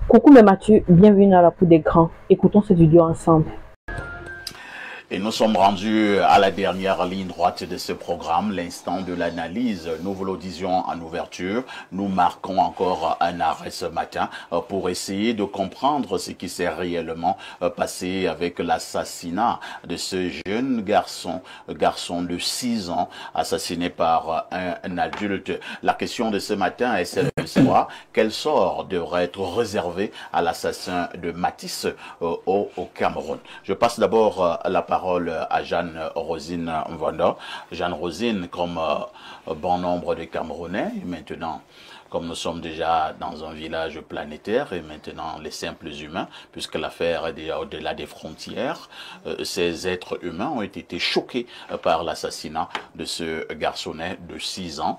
Coucou mes Mathieu, bienvenue à la Cour des Grands. Écoutons cette vidéo ensemble. Et nous sommes rendus à la dernière ligne droite de ce programme, l'instant de l'analyse. Nous vous le disions en ouverture, nous marquons encore un arrêt ce matin pour essayer de comprendre ce qui s'est réellement passé avec l'assassinat de ce jeune garçon de 6 ans, assassiné par un adulte. La question de ce matin est celle de savoir quel sort devrait être réservé à l'assassin de Matisse au Cameroun. Je passe d'abord la parole à Jeanne-Rosine Mvanda. Jeanne-Rosine, comme bon nombre de Camerounais, maintenant, comme nous sommes déjà dans un village planétaire et maintenant les simples humains, puisque l'affaire est déjà au-delà des frontières, ces êtres humains ont été choqués par l'assassinat de ce garçonnet de 6 ans.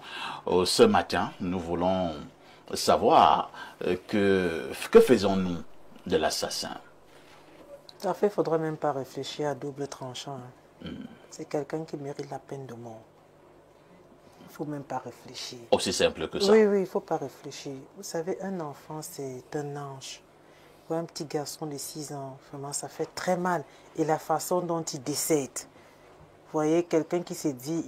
Ce matin, nous voulons savoir que faisons-nous de l'assassin? Tout à fait, il ne faudrait même pas réfléchir à double tranchant. C'est quelqu'un qui mérite la peine de mort. Il ne faut même pas réfléchir. Aussi simple que ça. Oui, il ne faut pas réfléchir. Vous savez, un enfant, c'est un ange. Ou un petit garçon de 6 ans, vraiment, ça fait très mal. Et la façon dont il décède. Vous voyez, quelqu'un qui se dit,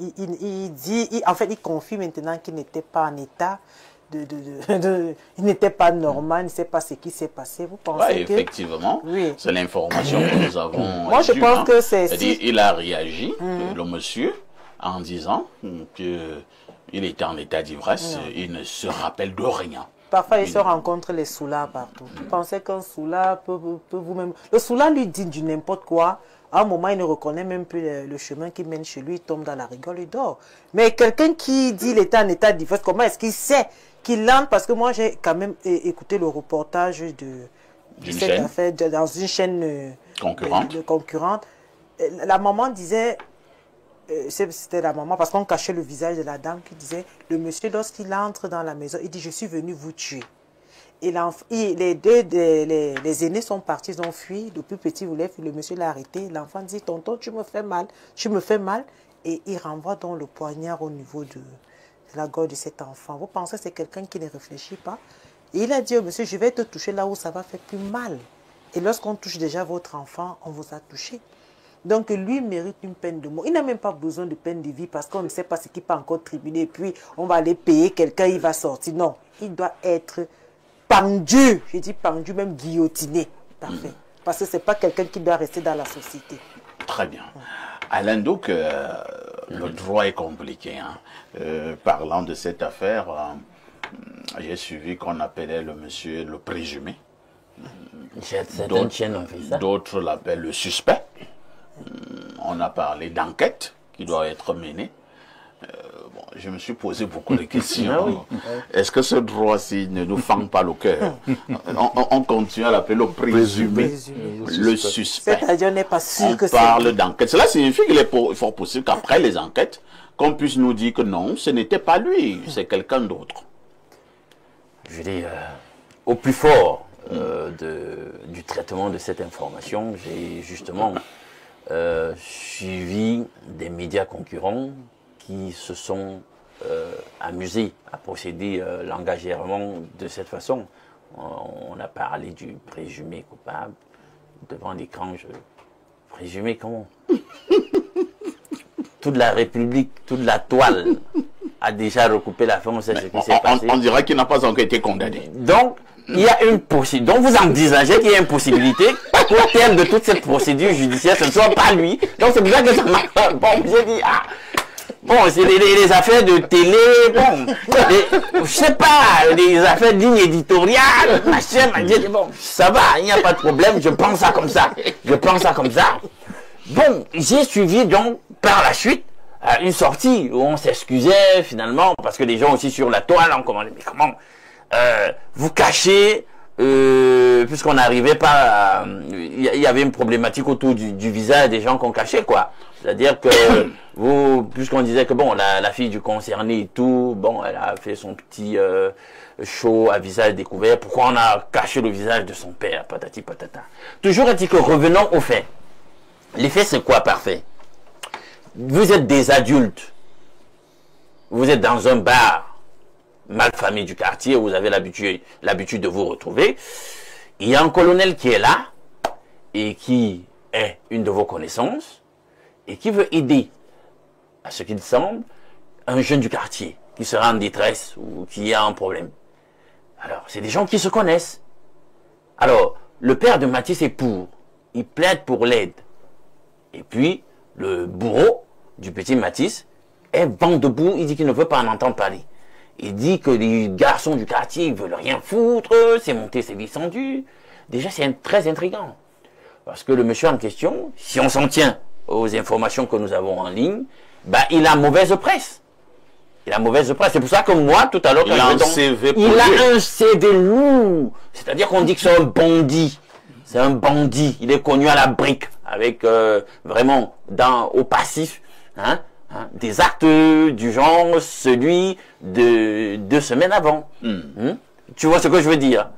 en fait, il confie maintenant qu'il n'était pas en état. Il n'était pas normal, il ne sait pas ce qui s'est passé. Vous pensez que... Effectivement, oui. C'est l'information que nous avons. Moi, je pense que c'est... Il a réagi, le monsieur, en disant qu'il était en état d'ivresse, il ne se rappelle de rien. Parfois, il se rencontre les soulards partout. Vous pensez qu'un soulard peut vous-même... Le soulard lui dit du n'importe quoi. À un moment, il ne reconnaît même plus le chemin qui mène chez lui. Il tombe dans la rigole, il dort. Mais quelqu'un qui dit qu'il est en état d'ivresse, comment est-ce qu'il sait qu'il entre? Parce que moi, j'ai quand même écouté le reportage de cette affaire dans une chaîne concurrente. La maman disait... C'était la maman, parce qu'on cachait le visage de la dame qui disait, le monsieur, lorsqu'il entre dans la maison, il dit, je suis venu vous tuer. Et les aînés sont partis, ils ont fui. Le plus petit voulait fuir, le monsieur l'a arrêté. L'enfant dit, tonton, tu me fais mal, tu me fais mal. Et il renvoie donc le poignard au niveau de la gorge de cet enfant. Vous pensez que c'est quelqu'un qui ne réfléchit pas? Et il a dit au monsieur, je vais te toucher là où ça va faire plus mal. Et lorsqu'on touche déjà votre enfant, on vous a touché. Donc lui mérite une peine de mort. Il n'a même pas besoin de peine de vie parce qu'on ne sait pas ce qui peut encore tribunal. Et puis on va aller payer quelqu'un, il va sortir. Non, il doit être pendu. Je dis pendu, même guillotiné. Parfait. Parce que ce n'est pas quelqu'un qui doit rester dans la société. Très bien. Alain, donc, le droit est compliqué. Parlant de cette affaire, j'ai suivi qu'on appelait le monsieur le présumé. D'autres l'appellent le suspect. On a parlé d'enquête qui doit être menée. Je me suis posé beaucoup de questions. Est-ce que ce droit-ci ne nous fend pas le cœur? On continue à l'appeler le présumé, le suspect. C'est-à-dire, on n'est pas sûr que c'est... On parle d'enquête. Cela signifie qu'il est fort possible qu'après les enquêtes, qu'on puisse nous dire que non, ce n'était pas lui, c'est quelqu'un d'autre. Je dis, au plus fort du traitement de cette information, j'ai justement... suivi des médias concurrents qui se sont amusés à procéder langagièrement de cette façon. On a parlé du présumé coupable devant l'écran. Présumé comment? Toute la République, toute la toile a déjà recoupé l'affaire, on sait ce qui s'est passé. On dirait qu'il n'a pas encore été condamné. Donc, il y a une possibilité. Donc, vous envisagez qu'il y a une possibilité qu'au terme de toute cette procédure judiciaire, ce ne soit pas lui. Donc, c'est pour ça que ça m'a... Bon, j'ai dit, bon, c'est les affaires de télé, bon, je sais pas, les affaires de ligne éditoriale, machin, bon, ça va, il n'y a pas de problème, je pense ça comme ça. Je pense ça comme ça. Bon, j'ai suivi donc, par la suite, une sortie où on s'excusait finalement, parce que les gens aussi sur la toile ont commandé, mais comment vous cachez, puisqu'on n'arrivait pas, il y avait une problématique autour du visage des gens qu'on cachait, quoi. C'est-à-dire que vous, puisqu'on disait que bon, la fille du concerné et tout, bon, elle a fait son petit show à visage découvert, pourquoi on a caché le visage de son père, patati patata. Toujours est-il que revenons aux faits. Les faits, c'est quoi, parfait? Vous êtes des adultes, vous êtes dans un bar, malfamé du quartier, vous avez l'habitude de vous retrouver. il y a un colonel qui est là et qui est une de vos connaissances et qui veut aider, à ce qu'il semble, un jeune du quartier qui sera en détresse ou qui a un problème. Alors, c'est des gens qui se connaissent. Alors, le père de Mathis est pour. Il plaide pour l'aide. Et puis, le bourreau du petit Mathis est vent debout. Il dit qu'il ne veut pas en entendre parler. Il dit que les garçons du quartier ne veulent rien foutre. C'est monté, c'est descendu. Déjà, c'est très intriguant. Parce que le monsieur en question, si on s'en tient aux informations que nous avons en ligne, bah, il a mauvaise presse. Il a mauvaise presse. C'est pour ça que moi, tout à l'heure, il a un CV lourd. C'est-à-dire qu'on dit que c'est un bandit. C'est un bandit. Il est connu à la brique, avec vraiment au passif, des actes du genre celui de 2 semaines avant. Tu vois ce que je veux dire?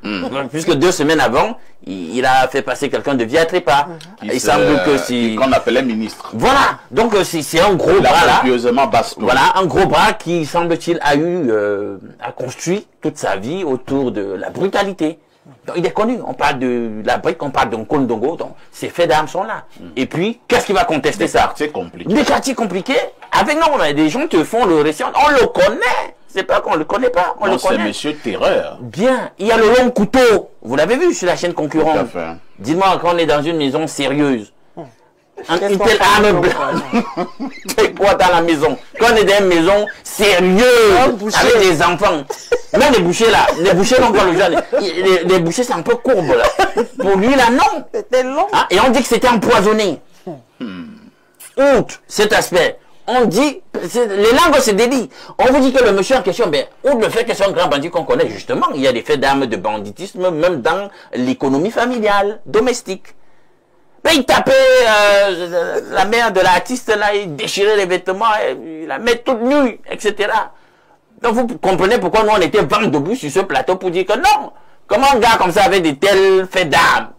Puisque 2 semaines avant, il a fait passer quelqu'un de via trépas. Il semble que c'est... qu'on appelait ministre. Voilà. Donc c'est un gros bras là. Voilà, un gros bras qui, semble-t-il, a construit toute sa vie autour de la brutalité. Donc, il est connu. On parle de la brique, on parle d'un Kondongo. Donc, ces faits d'armes sont là. Et puis, qu'est-ce qui va contester ça? Des quartiers compliqués. Avec non, mais des gens te font le récit. On le connaît. C'est pas qu'on le connaît pas. On le connaît. C'est Monsieur Terreur. Bien. Il y a le long couteau. Vous l'avez vu sur la chaîne concurrente. Dites-moi quand on est dans une maison sérieuse. Une telle arme blanche. C'est quoi dans la maison? Quand on est dans une maison sérieuse, avec des enfants. Même les bouchers là, les bouchers non quand le genre, les bouchers c'est un peu courbe là. Pour lui là non. C'était long. Et on dit que c'était empoisonné. Outre cet aspect, on dit, les langues se délient. On vous dit que le monsieur en question, ben, outre le fait que c'est un grand bandit qu'on connaît justement, il y a des faits d'armes de banditisme même dans l'économie familiale, domestique. Ben, il tapait la mère de l'artiste là, il déchirait les vêtements, il la met toute nue, etc. Donc vous comprenez pourquoi nous on était vent debout sur ce plateau pour dire que non, comment un gars comme ça avait de tels faits d'armes,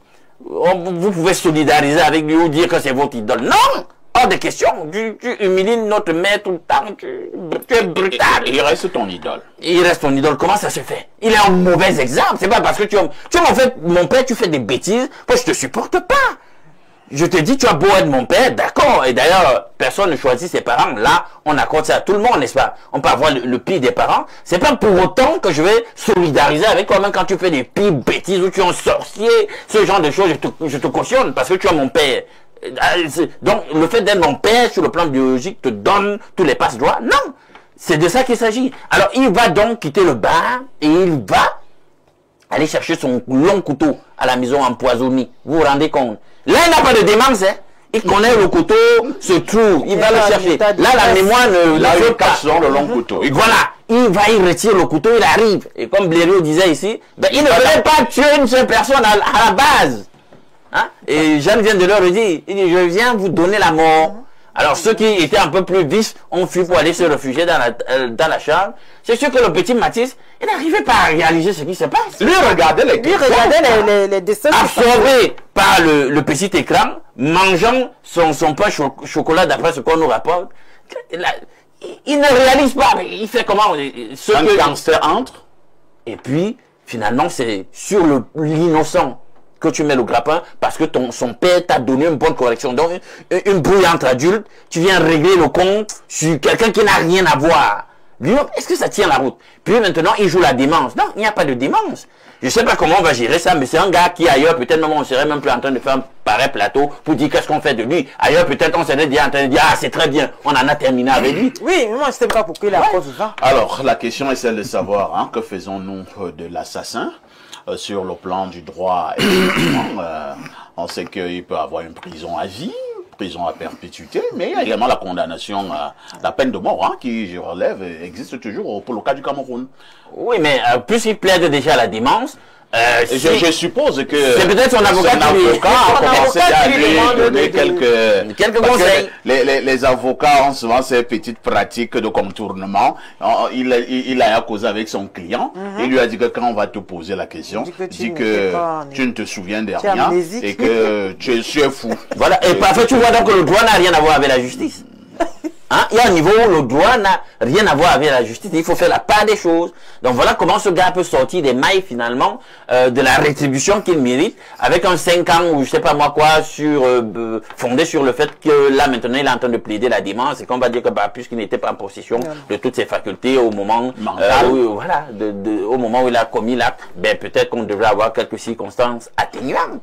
vous pouvez solidariser avec lui ou dire que c'est votre idole. Non, hors de question, tu humilies notre mère tout le temps, tu es brutal. Il reste ton idole. Il reste ton idole, comment ça se fait? Il est un mauvais exemple, c'est pas parce que tu m'as fait, mon père, tu fais des bêtises, moi je te supporte pas. Je te dis, tu as beau être mon père, d'accord. Et d'ailleurs, personne ne choisit ses parents. Là, on accorde ça à tout le monde, n'est-ce pas? On peut avoir le pire des parents. C'est pas pour autant que je vais solidariser avec toi, même quand tu fais des pires bêtises ou tu es un sorcier, ce genre de choses, je te cautionne parce que tu es mon père. Donc, le fait d'être mon père sur le plan biologique te donne tous les passe-droits. Non! C'est de ça qu'il s'agit. Alors, il va donc quitter le bar et il va aller chercher son long couteau à la maison empoisonnée. Vous vous rendez compte? Là, il n'a pas de démence, hein. Il connaît le couteau, se trouve, il va le chercher. Là, la mémoire ne le cache dans le long couteau. Voilà, il retire le couteau, il arrive. Et comme Blériot disait ici, ben, il ne voulait pas tuer une seule personne à la base. Hein? Et Jeanne vient de leur dire, il dit, je viens vous donner la mort. Alors, ceux qui étaient un peu plus vifs ont fui pour aller se réfugier dans la chambre. C'est sûr que le petit Mathis, il n'arrivait pas à réaliser ce qui se passe. Lui regardait les dessins. Absorbé par le petit écran, mangeant son pain chocolat d'après ce qu'on nous rapporte. Il ne réalise pas. Il fait comment? Un gangster entre. Et puis, finalement, c'est sur l'innocent que tu mets le grappin parce que son père t'a donné une bonne correction. Donc, une brouille entre adultes, tu viens régler le compte sur quelqu'un qui n'a rien à voir. Lui, est-ce que ça tient la route? Puis maintenant, il joue la démence. Non, il n'y a pas de démence. Je ne sais pas comment on va gérer ça, mais c'est un gars qui ailleurs, peut-être même on serait même plus en train de faire un pareil plateau pour dire qu'est-ce qu'on fait de lui. Ailleurs, peut-être on serait déjà en train de dire, ah, c'est très bien, on en a terminé avec lui. Oui, mais moi, je ne sais pas pourquoi il a cause ça. Alors, la question est celle de savoir, hein, que faisons-nous de l'assassin sur le plan du droit. On sait qu'il peut avoir une prison à vie, prison à perpétuité, mais il y a également la condamnation, la peine de mort, hein, qui, je relève, existe toujours pour le cas du Cameroun. Oui, mais puisqu'il plaide déjà à la démence, je suppose que c'est peut-être son avocat qui a commencé à lui donner quelques conseils. Les avocats ont souvent ces petites pratiques de contournement. Il a causé avec son client. Il lui a dit que quand on va te poser la question, dis que tu ne te souviens de rien et que tu es fou. Voilà. Et parfois tu vois donc que le droit n'a rien à voir avec la justice. Hein? Il y a un niveau où le droit n'a rien à voir avec la justice. Il faut faire la part des choses. Donc voilà comment ce gars peut sortir des mailles finalement de la rétribution qu'il mérite avec un 5 ans ou je sais pas moi quoi fondé sur le fait que là maintenant il est en train de plaider la démence et qu'on va dire que bah, puisqu'il n'était pas en possession de toutes ses facultés au moment voilà au moment où il a commis l'acte, ben peut-être qu'on devrait avoir quelques circonstances atténuantes.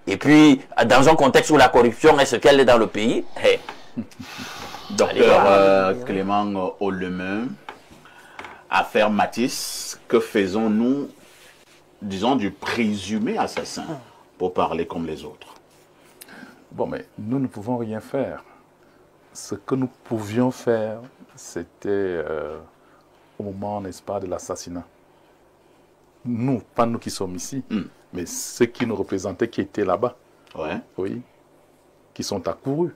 Et puis dans un contexte où la corruption est ce qu'elle est dans le pays, hey, Docteur Clément Oleme, affaire Matisse, que faisons-nous, disons, du présumé assassin, pour parler comme les autres? Bon, mais nous ne pouvons rien faire. Ce que nous pouvions faire, c'était au moment, n'est-ce pas, de l'assassinat. Nous, pas nous qui sommes ici, mais ceux qui nous représentaient, qui étaient là-bas, oui, qui sont accourus.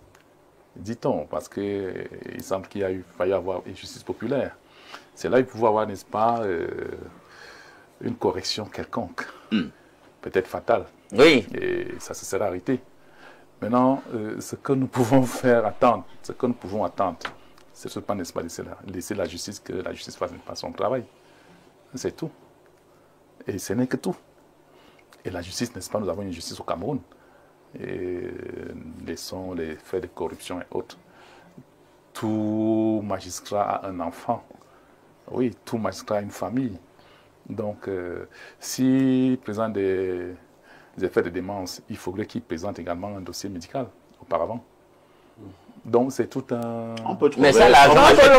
Dit-on, parce qu'il semble qu'il a failli avoir une justice populaire. C'est là qu'il pouvait avoir, n'est-ce pas, une correction quelconque, peut-être fatale. Oui. Et ça se serait arrêté. Maintenant, ce que nous pouvons faire attendre, ce que nous pouvons attendre, c'est pas, n'est-ce pas, laisser la justice, que la justice fasse pas son travail. C'est tout. Et ce n'est que tout. Et la justice, n'est-ce pas, nous avons une justice au Cameroun. Et laissons les faits de corruption et autres. Tout magistrat a un enfant. Oui, tout magistrat a une famille. Donc, s'il présente des effets de démence, il faudrait qu'il présente également un dossier médical auparavant. Donc, c'est tout un... On peut trouver... Mais ça, l'agent achète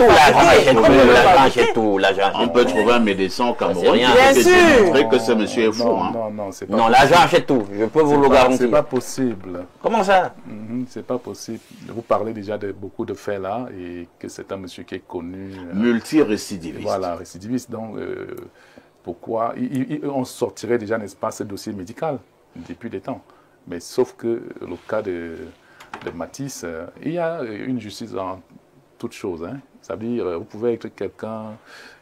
tout. On peut trouver un médecin au Cameroun qui Bien peut sûr. démontrer que ce monsieur est fou. Non, c'est pas Non, l'agent achète tout. Je peux vous le garantir. C'est pas possible. Comment ça? C'est pas possible. Vous parlez déjà de beaucoup de faits là et que c'est un monsieur qui est connu. Multirécidiviste. Voilà, récidiviste. Donc, pourquoi on sortirait déjà, n'est-ce pas, ce dossier médical depuis des temps. Mais sauf que le cas de Matisse, il y a une justice en toute chose. Hein. Ça veut dire, vous pouvez être quelqu'un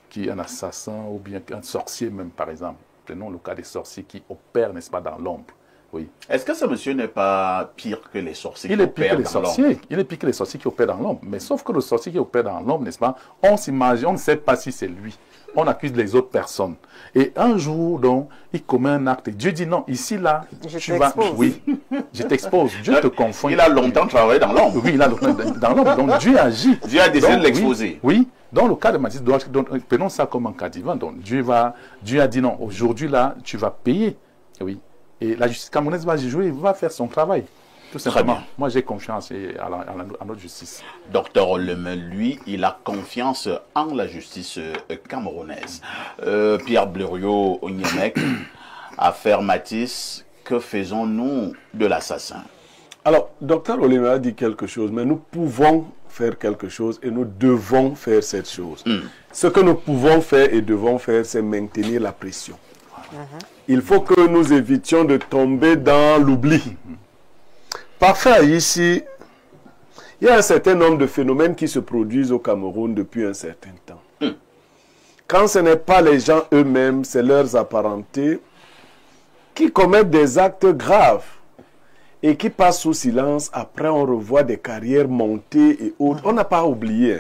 qui est un assassin ou bien un sorcier même, par exemple. Prenons le cas des sorciers qui opèrent, n'est-ce pas, dans l'ombre. Oui. Est-ce que ce monsieur n'est pas pire que les sorciers qui opèrent dans l'ombre? Il est pire que les sorciers qui opèrent dans l'ombre. Mais sauf que le sorcier qui opère dans l'ombre, n'est-ce pas, on s'imagine, on ne sait pas si c'est lui. On accuse les autres personnes. Et un jour, donc, il commet un acte. Dieu dit non, ici, là, tu vas... Oui, je t'expose. Dieu te confond. Il a longtemps travaillé dans l'ombre. Oui, il a longtemps dans l'ombre. Donc, Dieu agit. Dieu a décidé de l'exposer. Oui. Dans le cas de Matisse, prenons ça comme un cas divin. Donc, Dieu a dit non, aujourd'hui, là, tu vas payer. Oui. Et la justice camerounaise va jouer, il va faire son travail. Tout simplement. Moi, j'ai confiance à notre justice. Docteur Oleme, lui, il a confiance en la justice camerounaise. Pierre Blériot Onyemec, affaire Matisse, que faisons-nous de l'assassin? Alors, docteur Oleme a dit quelque chose, mais nous pouvons faire quelque chose et nous devons faire cette chose. Ce que nous pouvons faire et devons faire, c'est maintenir la pression. Il faut que nous évitions de tomber dans l'oubli. Parfait, ici, il y a un certain nombre de phénomènes qui se produisent au Cameroun depuis un certain temps. Quand ce n'est pas les gens eux-mêmes, c'est leurs apparentés qui commettent des actes graves et qui passent sous silence. Après, on revoit des carrières montées et autres. On n'a pas oublié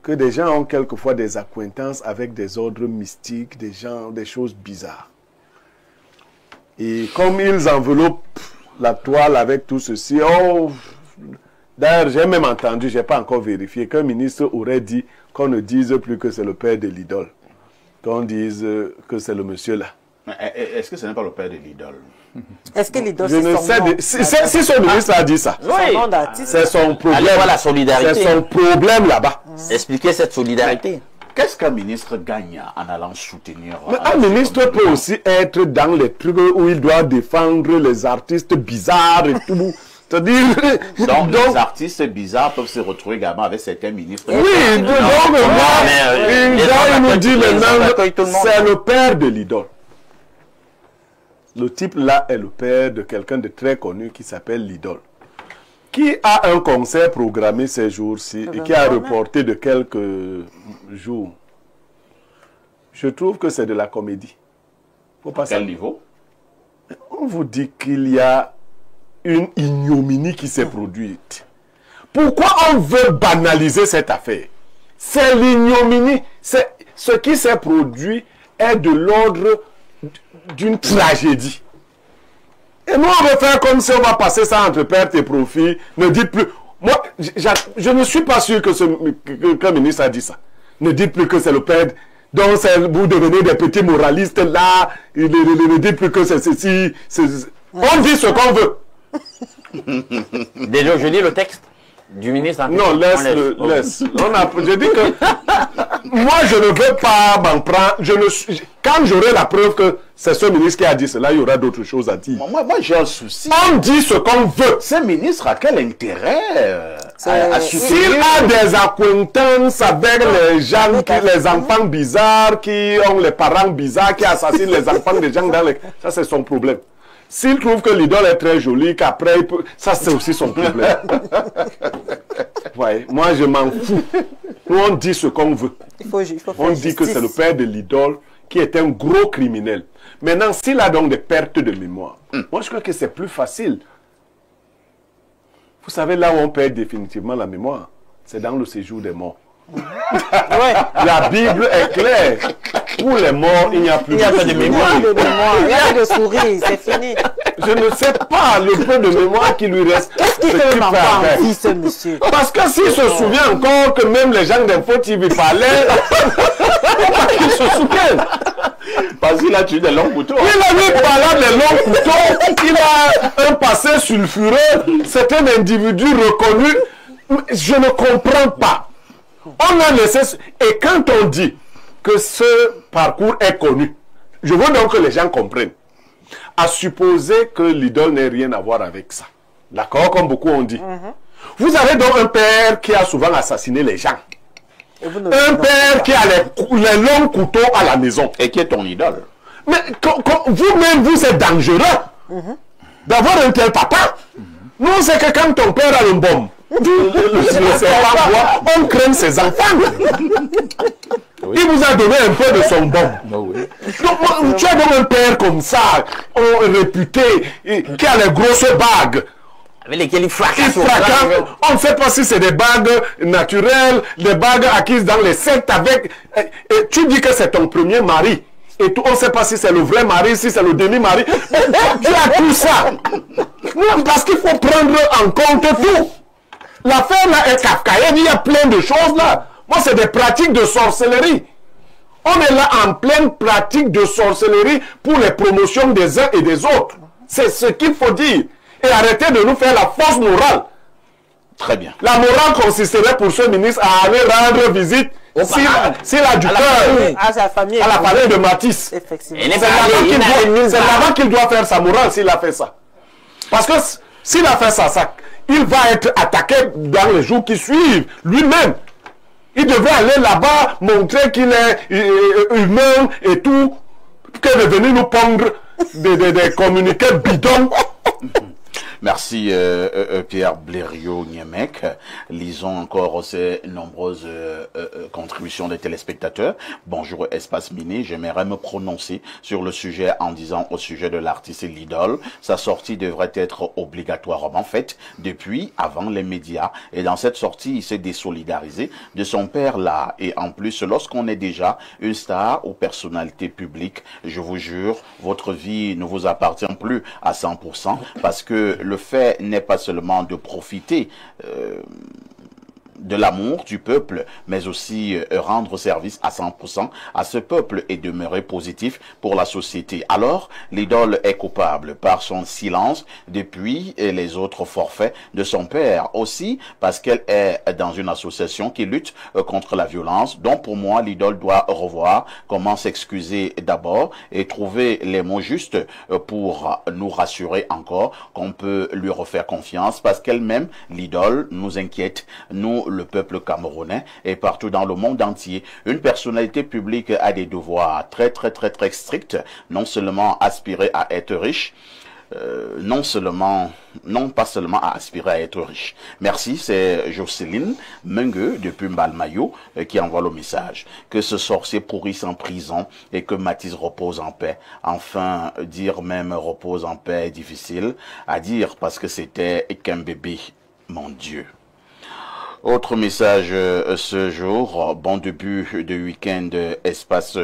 que des gens ont quelquefois des accointances avec des ordres mystiques, des choses bizarres. Et comme ils enveloppent la toile avec tout ceci. Oh, d'ailleurs, j'ai même entendu, je n'ai pas encore vérifié, qu'un ministre aurait dit qu'on ne dise plus que c'est le père de l'idole. Qu'on dise que c'est le monsieur là. Est-ce que ce n'est pas le père de l'idole? Est-ce que l'idole, c'est son nom? Si son ministre a dit ça, c'est son problème. Allez voir la solidarité. C'est son problème là-bas. Expliquez cette solidarité. Qu'est-ce qu'un ministre gagne en allant soutenir? Mais un ministre peut aussi être dans les trucs où il doit défendre les artistes bizarres et tout. C'est-à-dire... Donc, les artistes bizarres peuvent se retrouver également avec certains ministres. Oui, donc il nous dit maintenant, c'est le père de l'idole. Le type là est le père de quelqu'un de très connu qui s'appelle l'idole. Qui a un concert programmé ces jours-ci et qui a reporté de quelques jours. Je trouve que c'est de la comédie. Faut pas Quel niveau? On vous dit qu'il y a une ignominie qui s'est produite. Pourquoi on veut banaliser cette affaire? C'est l'ignominie. Ce qui s'est produit est de l'ordre d'une tragédie. Et nous, on veut faire comme si on va passer ça entre pertes et profits. Ne dites plus... Moi, je ne suis pas sûr que qu'un ministre a dit ça. Ne dites plus que c'est le père. Donc, vous devenez des petits moralistes là. Ne dites plus que c'est ceci. On dit ce qu'on veut. Déjà, je lis le texte du ministre. Non, laisse. Je dis que moi, je ne veux pas m'en prendre. Quand j'aurai la preuve que c'est ce ministre qui a dit cela, il y aura d'autres choses à dire. Moi j'ai un souci. On dit ce qu'on veut. Ce ministre a quel intérêt à S'il a des acquaintances avec les gens, les enfants bizarres, qui ont les parents bizarres, qui assassinent les enfants des gens ça c'est son problème. S'il trouve que l'idole est très jolie, qu'après, ça c'est aussi son problème. Ouais, moi je m'en fous. Nous on dit ce qu'on veut. On dit que c'est le père de l'idole qui est un gros criminel. Maintenant, s'il a donc des pertes de mémoire, moi je crois que c'est plus facile. Vous savez, là où on perd définitivement la mémoire, c'est dans le séjour des morts. La Bible est claire. Pour les morts, il n'y a plus de mémoire. Il y a de sourire, c'est fini. Je ne sais pas le peu de mémoire qui lui reste. Qu'est-ce qui fait en vie, ce monsieur? Parce que s'il se souvient encore que même les gens d'Info TV parlaient, il se souvient. Parce qu'il a tué des longs couteaux. Il a vu parler des longs couteaux. Il a un passé sulfureux. C'est un individu reconnu. Je ne comprends pas. On a laissé... Et quand on dit que ce parcours est connu, je veux donc que les gens comprennent. À supposer que l'idole n'ait rien à voir avec ça. D'accord, comme beaucoup ont dit. Vous avez donc un père qui a souvent assassiné les gens. Un père qui a les longs couteaux à la maison. Et qui est ton idole. Mais vous-même, vous êtes dangereux d'avoir un tel papa. Non, c'est que quand ton père a le bombe, on craint ses enfants. Oui. Il vous a donné un peu de son bon. Oui. Donc, tu as donc un père comme ça, réputé, qui a les grosses bagues. Avec lesquelles il fracasse. On ne sait pas si c'est des bagues naturelles, des bagues acquises dans les sectes avec... Et tu dis que c'est ton premier mari. Et on ne sait pas si c'est le vrai mari, si c'est le demi-mari. Tu as tout ça. Parce qu'il faut prendre en compte tout. L'affaire là est kafkaïenne, il y a plein de choses là. Moi, c'est des pratiques de sorcellerie. On est là en pleine pratique de sorcellerie pour les promotions des uns et des autres. C'est ce qu'il faut dire. Et arrêtez de nous faire la fausse morale. Très bien. La morale consisterait pour ce ministre à aller rendre visite s'il a du cœur à sa famille, à la famille de Matisse. Effectivement. C'est là-bas qu'il doit faire sa morale s'il a fait ça. Parce que s'il a fait ça, il va être attaqué dans les jours qui suivent, lui-même. Il devrait aller là-bas, montrer qu'il est humain et tout, que de venir nous pondre des communiqués bidons. Merci Pierre Blériot-Niemek. Lisons encore ces nombreuses contributions des téléspectateurs. Bonjour Espace Mini, j'aimerais me prononcer sur le sujet en disant au sujet de l'artiste et l'idole. Sa sortie devrait être obligatoirement faite depuis avant les médias. Et dans cette sortie, il s'est désolidarisé de son père là. Et en plus, lorsqu'on est déjà une star ou personnalité publique, je vous jure, votre vie ne vous appartient plus à 100% parce que le fait n'est pas seulement de profiter de l'amour du peuple, mais aussi rendre service à 100% à ce peuple et demeurer positif pour la société. Alors, l'idole est coupable par son silence depuis les autres forfaits de son père. Aussi, parce qu'elle est dans une association qui lutte contre la violence. Donc, pour moi, l'idole doit revoir comment s'excuser d'abord et trouver les mots justes pour nous rassurer encore qu'on peut lui refaire confiance parce qu'elle-même, l'idole, nous inquiète, nous, le peuple camerounais et partout dans le monde entier. Une personnalité publique a des devoirs très stricts, non seulement aspirer à être riche, non pas seulement à aspirer à être riche. Merci, c'est Jocelyne Mengue depuis Mbalmayo qui envoie le message. Que ce sorcier pourrisse en prison et que Matisse repose en paix. Enfin, dire même repose en paix est difficile à dire parce que c'était qu'un bébé, mon Dieu. Autre message ce jour, bon début de week-end espace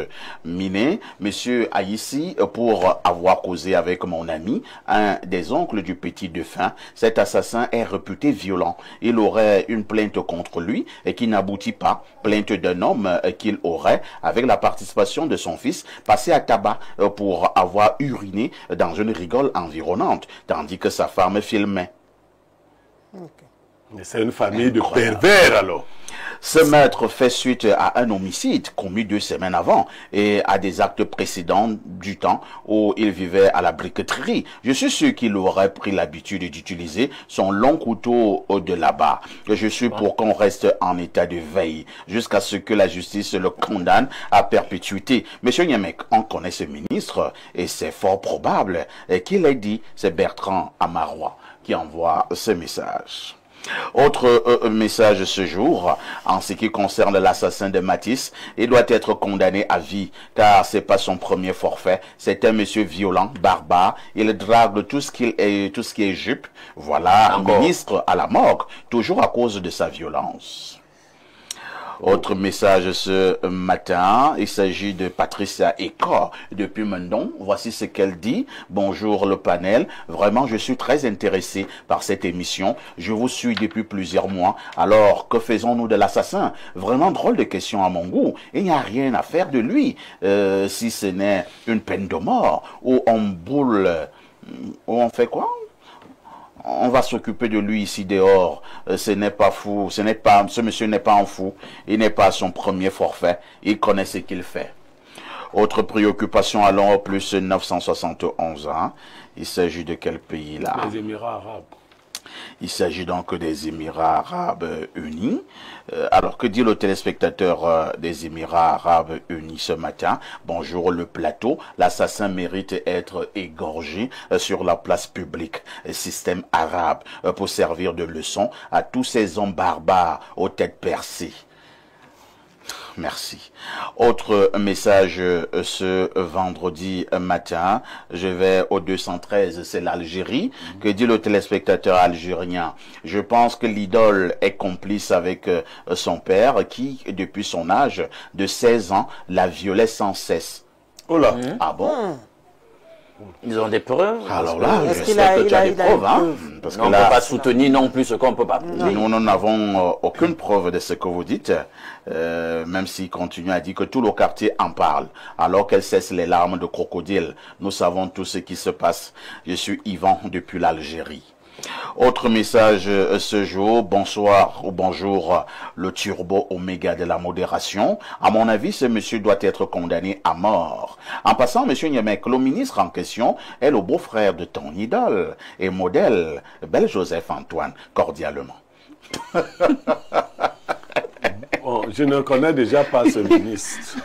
miné. Monsieur Aïssi, pour avoir causé avec mon ami, un des oncles du petit défunt, cet assassin est réputé violent. Il aurait une plainte contre lui et qui n'aboutit pas. Plainte d'un homme qu'il aurait, avec la participation de son fils, passé à tabac pour avoir uriné dans une rigole environnante, tandis que sa femme filmait. Mais c'est une famille de pervers alors. Ce meurtre fait suite à un homicide commis 2 semaines avant et à des actes précédents du temps où il vivait à la briqueterie. Je suis sûr qu'il aurait pris l'habitude d'utiliser son long couteau de là-bas. Je suis pour qu'on reste en état de veille jusqu'à ce que la justice le condamne à perpétuité. Monsieur Nyemek, on connaît ce ministre et c'est fort probable qu'il ait dit, c'est Bertrand Amarois qui envoie ce message. Autre message ce jour, en ce qui concerne l'assassin de Matisse, il doit être condamné à vie, car c'est pas son premier forfait. C'est un monsieur violent, barbare. Il drague tout ce qui est jupe. Voilà un ministre à la morgue, toujours à cause de sa violence. Autre message ce matin, il s'agit de Patricia Ecor depuis Mendon. Voici ce qu'elle dit. Bonjour le panel. Vraiment, je suis très intéressé par cette émission. Je vous suis depuis plusieurs mois. Alors, que faisons-nous de l'assassin? Vraiment drôle de question à mon goût. Il n'y a rien à faire de lui, si ce n'est une peine de mort, où on boule, où on fait quoi? On va s'occuper de lui ici dehors. Ce n'est pas fou. Ce monsieur n'est pas un fou. Il n'est pas à son premier forfait. Il connaît ce qu'il fait. Autre préoccupation, allons au plus 971 ans. Il s'agit de quel pays là? Les Émirats arabes. Il s'agit donc des Émirats arabes unis. Alors, que dit le téléspectateur des Émirats arabes unis ce matin? Bonjour le plateau. L'assassin mérite être égorgé sur la place publique. Système arabe pour servir de leçon à tous ces hommes barbares aux têtes percées. Merci. Autre message ce vendredi matin, je vais au 213, c'est l'Algérie. Que dit le téléspectateur algérien? Je pense que l'idole est complice avec son père qui, depuis son âge de 16 ans, la violait sans cesse. Oh là. Ah bon? Ils ont des preuves. Alors là, Est-ce qu'il j'espère a- que tu as il des a preuves, une hein? preuve? Parce que On ne là, peut pas soutenir non plus ce qu'on ne peut pas prouver. nous n'avons aucune preuve de ce que vous dites, même s'il continue à dire que tout le quartier en parle, alors qu'elle cesse les larmes de crocodile. Nous savons tout ce qui se passe. Je suis Yvan depuis l'Algérie. Autre message ce jour, bonsoir ou bonjour, le turbo oméga de la modération. À mon avis, ce monsieur doit être condamné à mort. En passant, monsieur Nyemek, le ministre en question est le beau-frère de ton idole et modèle, Bel Joseph Antoine, cordialement. Bon, je ne connais déjà pas ce ministre.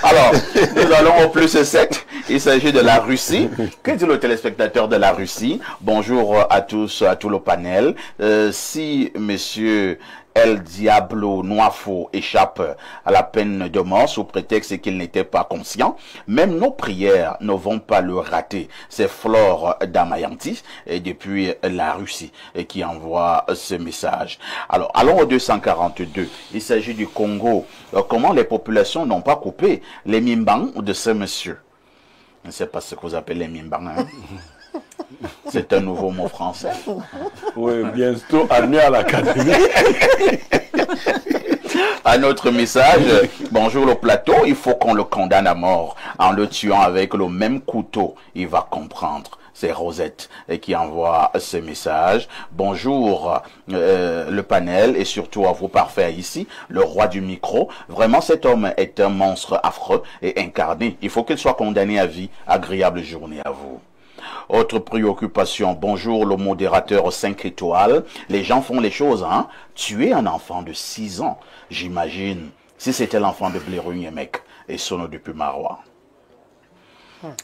Alors, nous allons au plus 7. Il s'agit de la Russie. Que dit le téléspectateur de la Russie? Bonjour à tous, à tout le panel. Si monsieur El Diablo Noifo échappe à la peine de mort sous prétexte qu'il n'était pas conscient, même nos prières ne vont pas le rater. C'est Flore Damayanti et depuis la Russie qui envoie ce message. Alors, allons au 242. Il s'agit du Congo. Comment les populations n'ont pas coupé les mimbangs de ce monsieur? Je ne sais pas ce que vous appelez les mimbangs, hein? C'est un nouveau mot français. Oui, bientôt admis à l'académie. Un autre message, bonjour le plateau, il faut qu'on le condamne à mort en le tuant avec le même couteau, il va comprendre. C'est Rosette qui envoie ce message. Bonjour le panel et surtout à vous parfaits ici, le roi du micro. Vraiment cet homme est un monstre affreux et incarné. Il faut qu'il soit condamné à vie. Agréable journée à vous. Autre préoccupation, bonjour le modérateur 5 étoiles. Les gens font les choses, hein. Tuer un enfant de 6 ans, j'imagine, si c'était l'enfant de Blaireau Nyemek et Sono depuis Marois.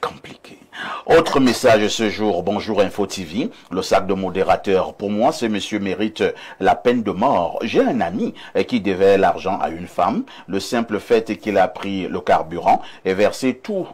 Compliqué. Autre message ce jour, bonjour Info TV, le sac de modérateur. Pour moi, ce monsieur mérite la peine de mort. J'ai un ami qui devait l'argent à une femme. Le simple fait qu'il a pris le carburant et versé tout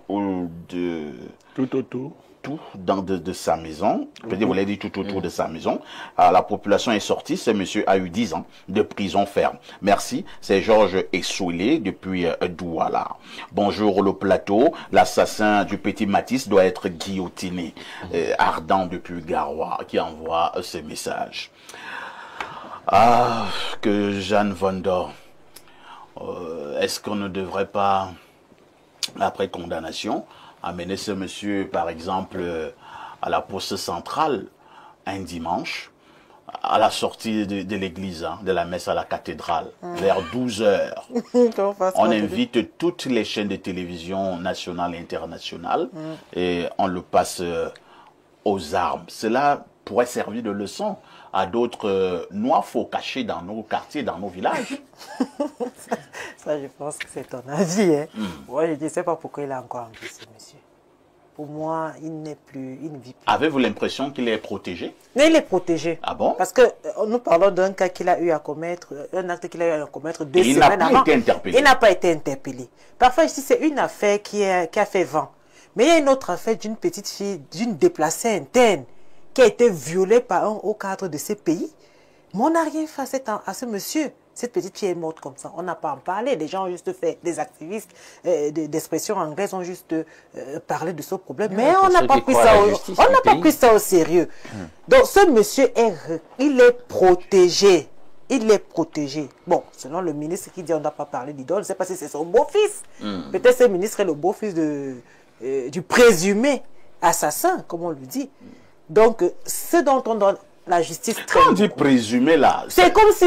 de... Tout autour. tout de sa maison. Peut-être vous l'avez dit tout autour de sa maison. La population est sortie. Ce monsieur a eu 10 ans de prison ferme. Merci. C'est Georges Essoulé depuis Douala. Bonjour le plateau. L'assassin du petit Matisse doit être guillotiné. Ardent depuis Garoua qui envoie ce message. Ah, que Jeanne Vondor. Est-ce qu'on ne devrait pas, après condamnation, amener ce monsieur, par exemple, à la poste centrale un dimanche, à la sortie de l'église, de la messe à la cathédrale, vers 12 heures. On invite toutes les chaînes de télévision nationales et internationales et on le passe aux armes. Cela pourrait servir de leçon à d'autres noirs faux cachés dans nos quartiers, dans nos villages. Ça, je pense que c'est ton avis. Hein. Moi, je ne sais pas pourquoi il a encore envie, ce monsieur. Pour moi, il n'est plus, il ne vit plus. Avez-vous l'impression qu'il est protégé? Mais il est protégé. Ah bon? Parce que nous parlons d'un cas qu'il a eu à commettre, un acte qu'il a eu à commettre 2 semaines avant. Il n'a pas été interpellé. Il n'a pas été interpellé. Parfois, ici, c'est une affaire qui a fait vent. Mais il y a une autre affaire d'une petite fille, d'une déplacée interne, qui a été violée par un haut cadre de ces pays. Mais on n'a rien fait à ce monsieur. Cette petite fille est morte comme ça. On n'a pas en parlé. Les gens ont juste fait, des activistes d'expression anglaise ont juste parlé de ce problème. Mais on n'a pas pris ça au sérieux. Donc ce monsieur, il est protégé. Il est protégé. Bon, selon le ministre qui dit on ne doit pas parler d'idole, je ne sais pas si c'est son beau-fils. Peut-être ce ministre est le beau-fils du présumé assassin, comme on lui dit. Donc, ce dont on donne la justice... Quand on dit présumé là, c'est comme si...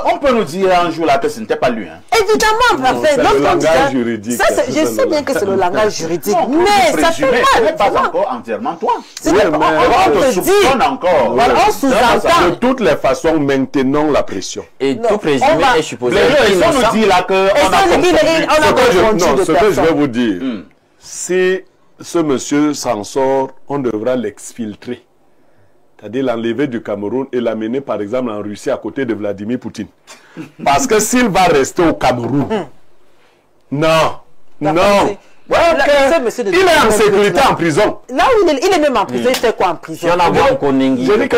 on peut nous dire un jour là que ce n'était pas lui. Hein. Évidemment, c'est le langage juridique. Je sais bien que c'est le langage juridique, mais ça fait mal. Ce n'est pas encore entièrement toi. On te soupçonne encore. Voilà, on sous-entend. De toutes les façons, maintenons la pression. Et tout présumé est supposé... Les gens nous disent là qu'on a... Ce que je vais vous dire, si ce monsieur s'en sort, on devra l'exfiltrer. C'est-à-dire l'enlever du Cameroun et l'amener par exemple en Russie à côté de Vladimir Poutine. Parce que s'il va rester au Cameroun, non. Il est en sécurité en prison. Là où il est même en prison, il fait quoi en prison? Je dis que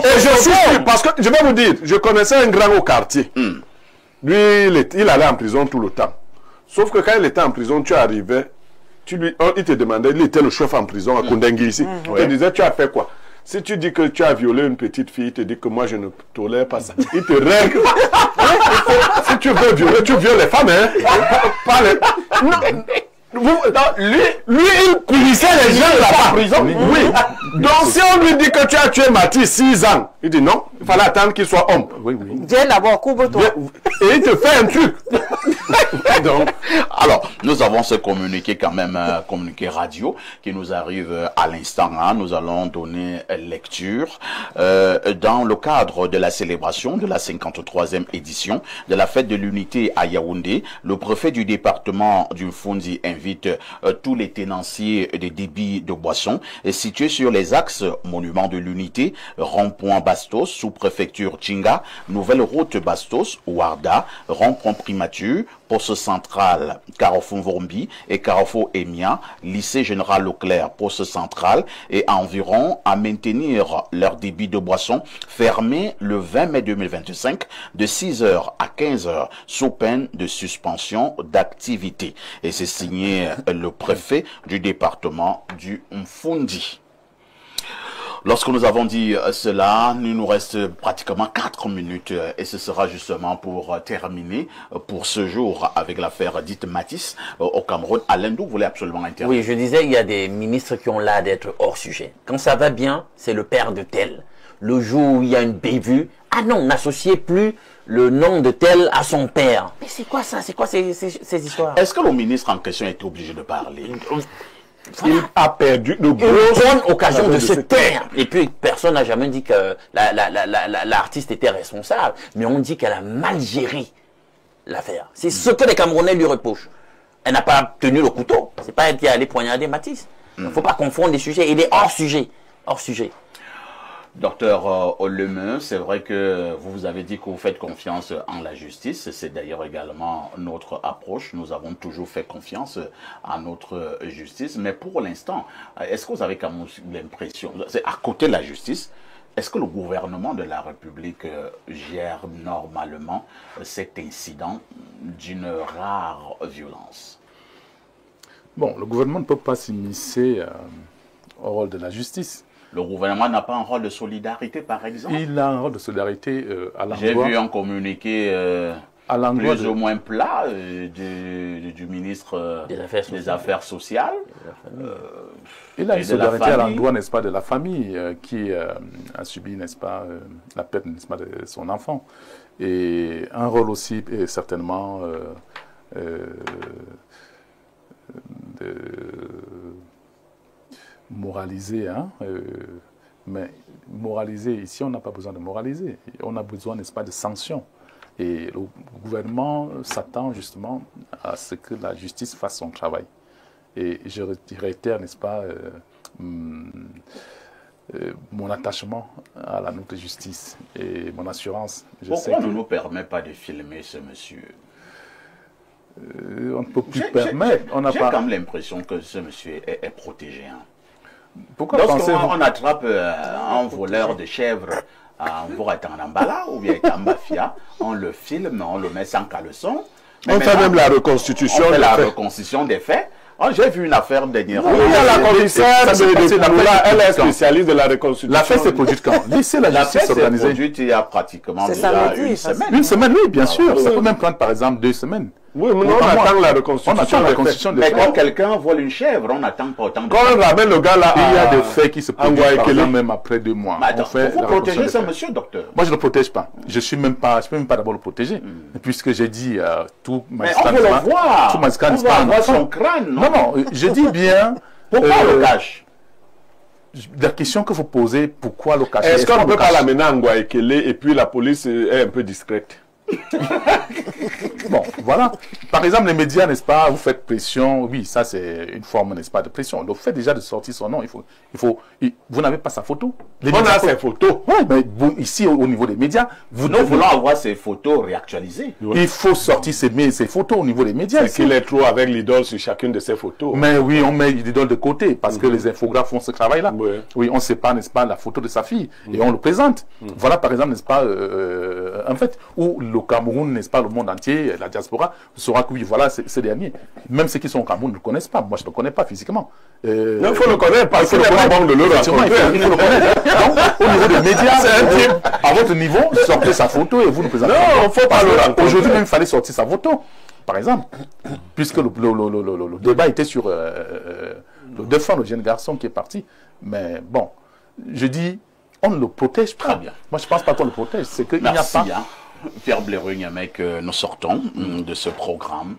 et je suis sûr, parce que je vais vous dire, je connaissais un grand au quartier. Lui, il allait en prison tout le temps. Sauf que quand il était en prison, tu arrivais, il te demandait, il était le chef en prison à Kondengui ici. Il te disait, tu as fait quoi? Si tu dis que tu as violé une petite fille, il te dit que moi je ne tolère pas ça. Il te règle. Si tu veux violer, tu violes les femmes, hein? Pas les... Lui, il punissait les gens de la prison. Oui. Donc si on lui dit que tu as tué Matisse 6 ans, il dit non, il fallait attendre qu'il soit homme. Viens d'abord, couvre-toi. Et il te fait un truc. Donc, alors, nous avons ce communiqué quand même, communiqué radio, qui nous arrive à l'instant. Hein. Nous allons donner lecture dans le cadre de la célébration de la 53e édition de la fête de l'unité à Yaoundé. Le préfet du département du Fundi invite tous les tenanciers des débits de boissons situés sur les axes Monument de l'Unité, Rond-Point Bastos, sous-préfecture Tchinga, Nouvelle Route Bastos, Ouarda, Rond-Point Primature, Poste Central, Carrefour Vormbi et Carrefour Emia, Lycée Général Leclerc, Poste Central et environ à maintenir leur débit de boissons fermé le 20 mai 2025 de 6h à 15h sous peine de suspension d'activité. Et c'est signé le préfet du département du Mfundi. Lorsque nous avons dit cela, il nous reste pratiquement 4 minutes et ce sera justement pour terminer pour ce jour avec l'affaire dite Matisse au Cameroun. Alain Dou voulait absolument intervenir. Oui, je disais, il y a des ministres qui ont l'air d'être hors sujet. Quand ça va bien, c'est le père de tel. Le jour où il y a une bévue, ah non, n'associez plus le nom de tel à son père. Mais c'est quoi ça? C'est quoi ces histoires? Est-ce que le ministre en question est obligé de parler? Il a perdu de bonne occasion de se taire. Et puis, personne n'a jamais dit que l'artiste était responsable. Mais on dit qu'elle a mal géré l'affaire. C'est ce que les Camerounais lui reprochent. Elle n'a pas tenu le couteau. C'est pas elle qui est allée poignarder Matisse. Il ne faut pas confondre les sujets. Il est hors sujet. Hors sujet. Docteur Oleme, c'est vrai que vous avez dit que vous faites confiance en la justice. C'est d'ailleurs également notre approche. Nous avons toujours fait confiance à notre justice. Mais pour l'instant, est-ce que vous avez quand même l'impression, c'est à côté de la justice, est-ce que le gouvernement de la République gère normalement cet incident d'une rare violence? Bon, le gouvernement ne peut pas s'immiscer au rôle de la justice. Le gouvernement n'a pas un rôle de solidarité, par exemple? Il a un rôle de solidarité à l'endroit... J'ai vu un communiqué plus ou moins plat du ministre des Affaires sociales. Il a une solidarité à l'endroit, n'est-ce pas, de la famille qui a subi, n'est-ce pas, la perte, n'est-ce pas, de son enfant. Et un rôle aussi, certainement, de moraliser, hein, mais moraliser, ici on n'a pas besoin de moraliser, on a besoin, n'est-ce pas, de sanctions. Et le gouvernement s'attend justement à ce que la justice fasse son travail. Et je réitère, n'est-ce pas, mon attachement à la notre justice et mon assurance. Pourquoi on ne nous permet pas de filmer ce monsieur? On ne peut plus permettre. J'ai quand même l'impression que ce monsieur est protégé. Hein. Pourquoi lorsqu'on attrape un voleur de chèvres en Voratangambala ou bien en Bafia, on le filme, on le met sans caleçon. On fait même la reconstitution. On fait la reconstitution des faits. Oh, j'ai vu une affaire dernièrement. Oui, il y a la commissaire elle est spécialiste de la reconstitution. L'affaire s'est produite quand? Laissez la justice s'organiser. L'affaire s'est produite il y a pratiquement déjà une semaine. Une semaine, oui, bien sûr. Ça peut même prendre par exemple 2 semaines. Oui, mais on attend la reconstitution. Mais quand quelqu'un vole une chèvre, on n'attend pas autant de temps. Quand on ramène le gars là, il y a des faits qui se produisent par exemple même après 2 mois. Vous protégez ce monsieur, docteur? Moi, je ne le protège pas. Je ne peux même pas d'abord le protéger. Puisque j'ai dit tout magistrat n'est pas... On va voir son crâne, non? Non, je dis bien... Pourquoi on le cache? La question que vous posez, pourquoi le cacher? Est-ce qu'on ne peut pas l'amener à Ngouaekele et puis la police est un peu discrète? Bon, voilà. Par exemple, les médias, n'est-ce pas, vous faites pression. Oui, ça, c'est une forme, n'est-ce pas, de pression. Le fait déjà de sortir son nom, vous n'avez pas sa photo. On a ses photos. Oui, mais vous, ici, au niveau des médias, nous voulons avoir ces photos réactualisées. Il faut sortir ces photos au niveau des médias. C'est qu'il est trop avec l'idole sur chacune de ces photos. Mais oui, on met l'idole de côté parce que les infographes font ce travail-là. Oui, on ne sait pas, n'est-ce pas, la photo de sa fille et on le présente. Voilà, par exemple, n'est-ce pas, en fait, où le Cameroun, n'est-ce pas, le monde entier, la diaspora, saura que oui, voilà, ces derniers. Même ceux qui sont au Cameroun ne le connaissent pas. Moi, je ne le connais pas physiquement. Il faut le connaître parce qu'il n'est pas bon de le raconter. Il faut le connaître. Donc, au niveau des médias, à votre niveau, sortez sa photo et vous nous présentez. Non, il ne faut pas le raconter. Aujourd'hui même, il fallait sortir sa photo, par exemple. Puisque le débat était sur le défunt, le jeune garçon qui est parti. Mais bon, je dis, on ne le protège pas. Bien. Moi, je ne pense pas qu'on le protège. C'est qu'il n'y a pas... Pierre Blaireau-Niamec, nous sortons de ce programme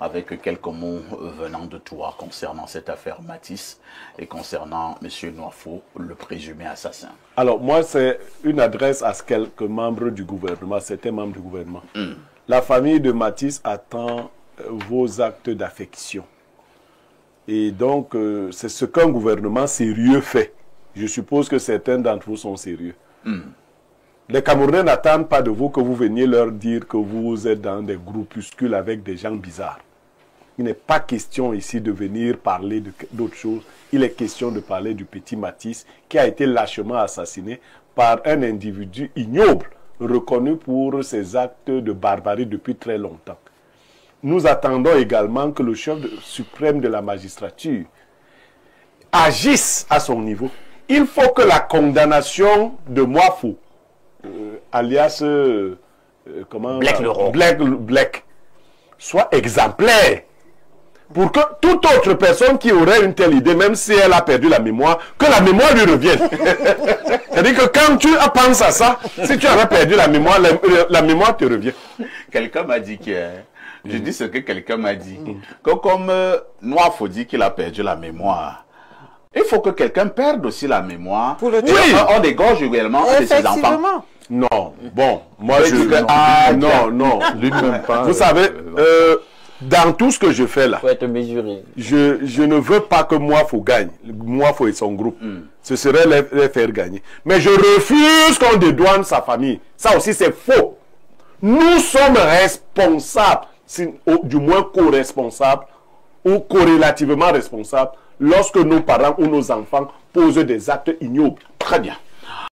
avec quelques mots venant de toi concernant cette affaire Matisse et concernant M. Nwafo, le présumé assassin. Alors, moi, c'est une adresse à quelques membres du gouvernement, certains membres du gouvernement. La famille de Matisse attend vos actes d'affection. Et donc, c'est ce qu'un gouvernement sérieux fait. Je suppose que certains d'entre vous sont sérieux. Les Camerounais n'attendent pas de vous que vous veniez leur dire que vous êtes dans des groupuscules avec des gens bizarres. Il n'est pas question ici de venir parler d'autre chose. Il est question de parler du petit Matisse qui a été lâchement assassiné par un individu ignoble, reconnu pour ses actes de barbarie depuis très longtemps. Nous attendons également que le chef suprême de la magistrature agisse à son niveau. Il faut que la condamnation de Nwafo, alias Black, soit exemplaire pour que toute autre personne qui aurait une telle idée, même si elle a perdu la mémoire, que la mémoire lui revienne. C'est-à-dire que quand tu penses à ça, si tu avais perdu la mémoire, la mémoire te revient. Quelqu'un m'a dit que... Je dis ce que quelqu'un m'a dit. Que comme Nwafo dit qu'il a perdu la mémoire, il faut que quelqu'un perde aussi la mémoire. Pour le oui. On dégorge également de ses enfants. Non, bon, moi je dis que... Ah, non, lui-même pas. Vous savez, dans tout ce que je fais là, Il faut être mesuré. je ne veux pas que moi, faut gagner. Moi, faut être son groupe. Ce serait les faire gagner. Mais je refuse qu'on dédouane sa famille. Ça aussi, c'est faux. Nous sommes responsables, du moins co-responsables, ou corrélativement responsables, lorsque nos parents ou nos enfants posent des actes ignobles. Très bien.